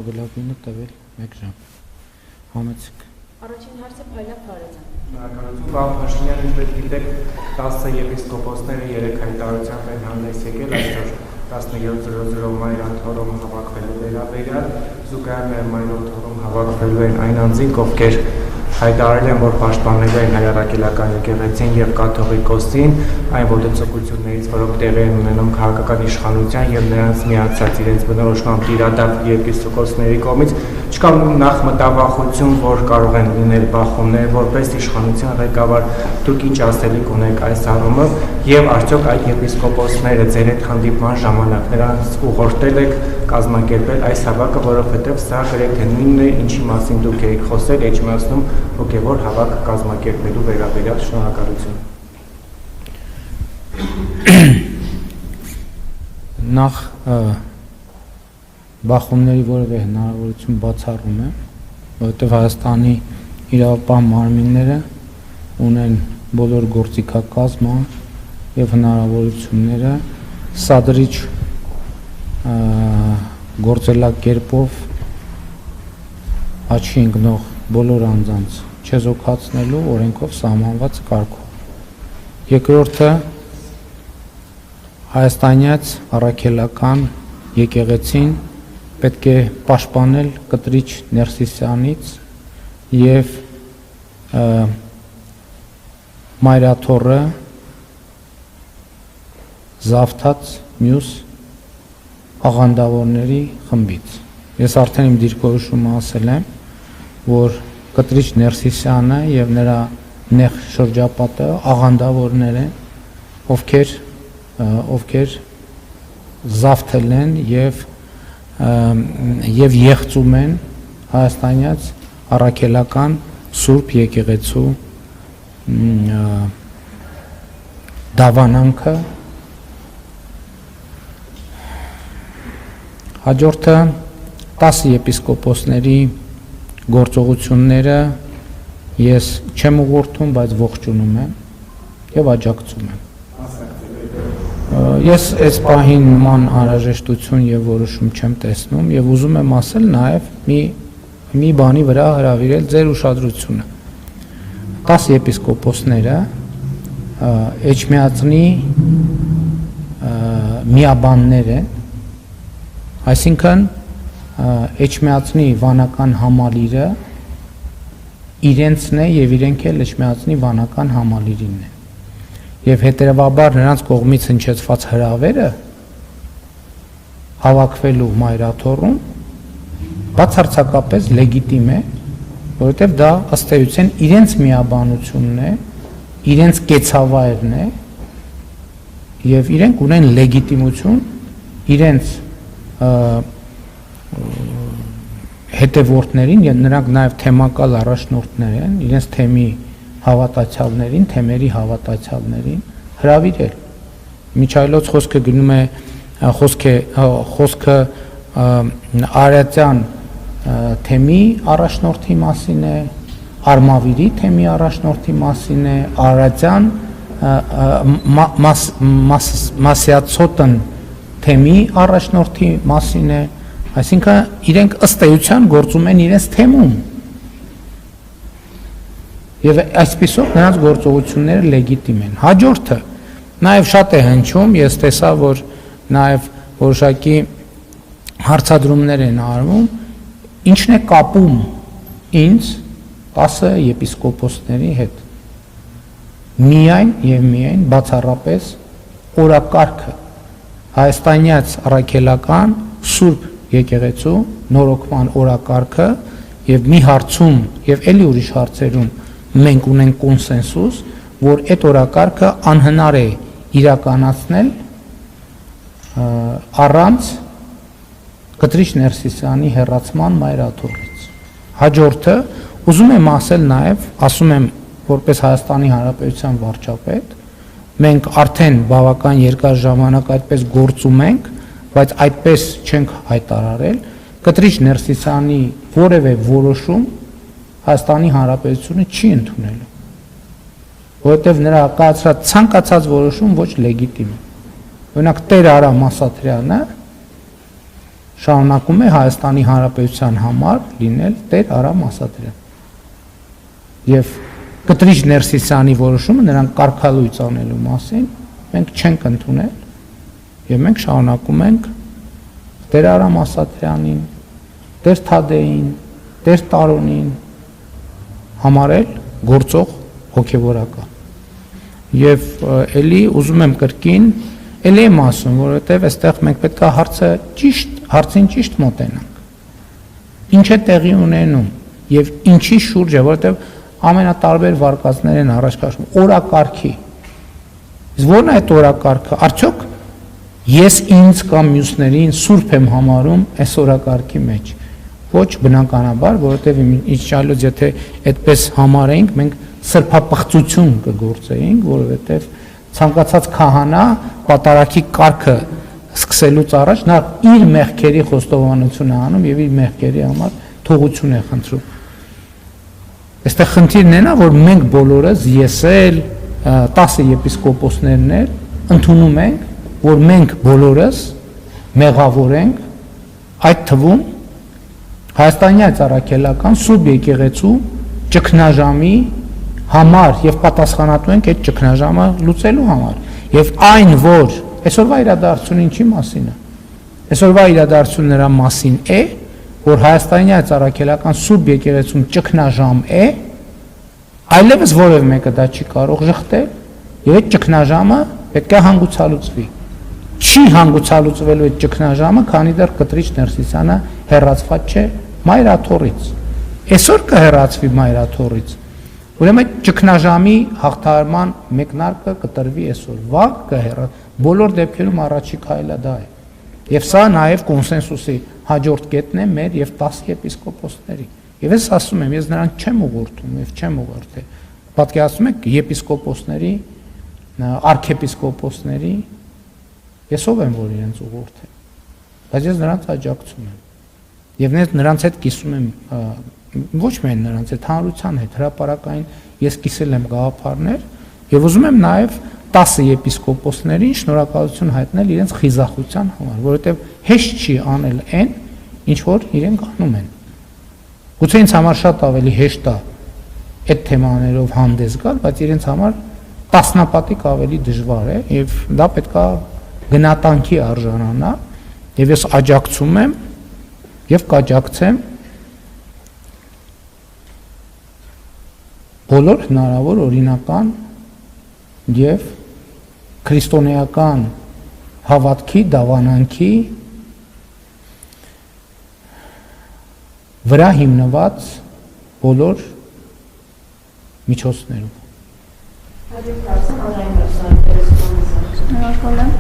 Գլավինը տվել 1 ժամ։ Համեցեք։ Առաջին հարցը Փայլա Փարեզյան։ Շնորհակալություն, պարոն Փաշինյան, ինչպես գիտեք, 10 եպիսկոպոսները 3 հայտարարությամբ են հանդես եկել այսօր 17:00 մայրան թորում հավաքվելու վերաբերյալ, զուգահեռ մայրան թորում հավաքվելու են այն անձինք, ովքեր հայտարարել են, որ պաշտպանել են հայրաքելական եկեղեցին եւ կաթողիկոսին, այն ոտնձգություններից, որոնք տեղի են ունենում քաղաքական իշխանության եւ նրանց միացած իրենց բնորոշման տիրադափ եպիսկոպոսների կողմից, չկա նախ մտավախություն, որ կարող են լինել բախումներ, որպես իշխանության ղեկավար դուք ինչ ասելիք ունեք այս առումով եւ արդյոք այդ եպիսկոպոսները ձեր հետ հանդիպման ժամանակ նրանց ուղղորդել եք կազմակերպել այս հավաքը, որովհետեւ սա գրեթե նույնն է, ինչի մասին դուք եք խոսել Էջմիածնում հոգևոր հավաք կազմակերպելու վերաբերյալ։ Շնորհակալություն։ Նախ բախումների որևէ հնարավորություն բացառում է, որովհետև Հայաստանի իրավապահ մարմինները ունեն բոլոր գործիքակազմը եւ հնարավորությունները սադրիչ գործելակերպով աչքի ընկնող բոլոր անձանց չեզոքացնելու օրենքով սահմանված կարգով։ Երկրորդը հայաստանյաց առաքելական եկեղեցին պետք է պաշտպանել կտրիչ Ներսիսյանից եւ մայրաթոռը զավթած մյուս աղանդավորների խմբից։ Ես արդեն իմ դիրքորոշումը ասել եմ, որ կտրիչ Ներսիսյանը եւ նրա նեղ շրջապատը աղանդավորներ են, ովքեր զավթել են եւ եղծում են հայաստանյաց առաքելական Սուրբ եկեղեցու դավանանքը։ Հաջորդը 10 եպիսկոպոսների գործողությունները ես չեմ ուղղորդում, բայց ողջունում եմ եւ աջակցում եմ։ Ես այս պահին նման անհրաժեշտություն եւ որոշում չեմ տեսնում եւ ուզում եմ ասել նաեւ մի բանի վրա հրավիրել ձեր ուշադրությունը։ 10 եպիսկոպոսները Էջմիածնի միաբաններ են, այսինքն Էջմիածնի վանական համալիրը իրենցն է եւ իրենք էլ Էջմիածնի վանական համալիրինն են։ Եվ հետեւաբար նրանց կողմից հնչեցված հրավերը հավաքվելու մայրաթոռում բացարձակապես լեգիտիմ է, որովհետև դա ըստ էության իրենց միաբանությունն է, իրենց կեցավայրն է եւ իրենք ունեն լեգիտիմություն իրենց հետևորդներին, եւ նրանք նաեւ թեմակալ առաջնորդներ են, իրենց թեմի հավատացյալներին, թեմերի հավատացյալներին հրավիրել։ Միջայլոց խոսքը գնում է խոսքը Արարատյան թեմի առաջնորդի մասին է, Արմավիրի թեմի առաջնորդի մասին է, Արարատյան Մասյացոտն թեմի առաջնորդի մասին է, այսինքն իրենք ըստ էության գործում են իրենց թեմում։ Եվ այսպիսով նրանց գործողությունները լեգիտիմ են։ Հաջորդը նաև շատ է հնչում, ես տեսա, որ նաև որոշակի հարցադրումներ են արվում, ինչն է կապում ինձ 10 եպիսկոպոսների հետ։ Միայն եւ միայն բացառապես օրակարգը հայաստանյաց առաքելական Սուրբ եկեղեցու նորոգման օրակարգը եւ մի հարցում եւ էլի ուրիշ հարցերում մենք ունենք կոնսենսուս, որ այդ օրակարգը անհնար է իրականացնել առանց կտրիչ Ներսիսյանի հեռացման մայրաթոռից։ Հաջորդը ուզում եմ ասել նաեւ, ասում եմ որպես Հայաստանի Հանրապետության վարչապետ, մենք արդեն բավական երկար ժամանակ այդպես գործում ենք, բայց այդպես չենք հայտարարել, կտրիչ Ներսիսյանի որևէ որոշում Հայաստանի Հանրապետությունը չի ընդունելու, որովհետև նրա կայացրած ցանկացած որոշում ոչ լեգիտիմ է։ Օրինակ Տեր Արամ Ասատրյանը շարունակում է Հայաստանի Հանրապետության համար լինել Տեր Արամ Ասատրյան։ Եվ Կտրիչ Ներսիսյանի որոշումը նրան կարգալույծ անելու մասին մենք չենք ընդունել եւ մենք շարունակում ենք Տեր Արամ Ասատրյանին, Տեր Թադեին, Տեր Տարոնին համարել գործող հոգեվորական։ Եվ ելի ուզում եմ կրկին ելի եմ ասում, որովհետև այստեղ մենք պետք է հարցին ճիշտ մոտենանք։ Ինչ է տեղի ունենում եւ ինչի շուրջ է, որովհետև ամենատարբեր վարկածներ են առաջ քաշվում օրակարգի։ Իսկ ո՞րն է այդ օրակարգը։ Արդյոք ես ինձ կամ մյուսներին սուրբ եմ համարում այս օրակարգի մեջ։ Ոչ բնականաբար, որովհետև ինչալոց եթե այդպես համարենք, մենք սրբապղծություն կգործեինք, որովհետև ցանկացած քահանա պատարագի կարգը սկսելուց առաջ նա իր մեղքերի խոստովանություն է անում եւ իր մեղքերի համար թողություն է խնդրում։ Այստեղ խնդիրն է նա, որ մենք բոլորս ես էլ 10 եպիսկոպոսներն էլ ընդունում ենք, որ մենք բոլորս մեղավոր ենք, այդ թվում Հայաստանյան Ծառայքելական Սուրբ եկեղեցու ճգնաժամի համար եւ պատասխանատու ենք այդ ճգնաժամը լուծելու համար։ Եվ այն, որ այսօրվա իրադարձությունը ինչի մասին է։ Այսօրվա իրադարձությունը նրա մասին է, որ Հայաստանյան Ծառայքելական Սուրբ եկեղեցում ճգնաժամ է, այլևս որևէ մեկը դա չի կարող ժխտել, եւ այդ ճգնաժամը պետք է հանգուցալուծվի։ Չի հանգուցալուծվելու այդ ճգնաժամը, քանի դեռ Կտրիչ Ներսիսյանը հեռացված չէ Մայրաթորից։ Այսօր կհեռացվի Մայրաթորից։ Ուրեմն այդ ճգնաժամի հաղթահարման մեկնարկը կտրվի այսօր։ Վաղ կհեռա։ Բոլոր դեպքերում առաջի քայլը դա է։ Եվ սա նաև կոնսենսուսի հաջորդ կետն է մեր եւ 10 եպիսկոպոսների։ Եվ ես ասում եմ, ես նրան չեմ ուղղորդում եւ չեմ ուղղորդել։ Պատկերացնում եք եպիսկոպոսների, արքեպիսկոպոսների, ես ով եմ, որ իրենց ուղղորդեմ։ Բայց ես նրանց աջակցում եմ։ Եվ նրանց հետ կիսում եմ ոչ միայն նրանց հետ, հանրության հետ, հրապարակային ես կիսել եմ գաղափարներ եւ ուզում եմ նաեւ 10 եպիսկոպոսներին շնորհակալություն հայտնել իրենց խիզախության համար, որովհետեւ հեշտ չի անել այն, ինչ որ իրենք անում են։ Գուցե ինձ համար շատ ավելի հեշտ է այդ թեմաներով հանդես գալ, բայց իրենց համար տասնապատիկ ավելի դժվար է եւ դա պետքա գնահատանքի արժանանա եւ ես աջակցում եմ եւ կաջակցեմ բոլոր հնարավոր օրինական եւ քրիստոնեական հավատքի, դավանանքի վրա հիմնված բոլոր միջոցներում։ Հաջորդ հարցը հանրային հեռուստաընկերությունից է։ Շնորհակալ եմ։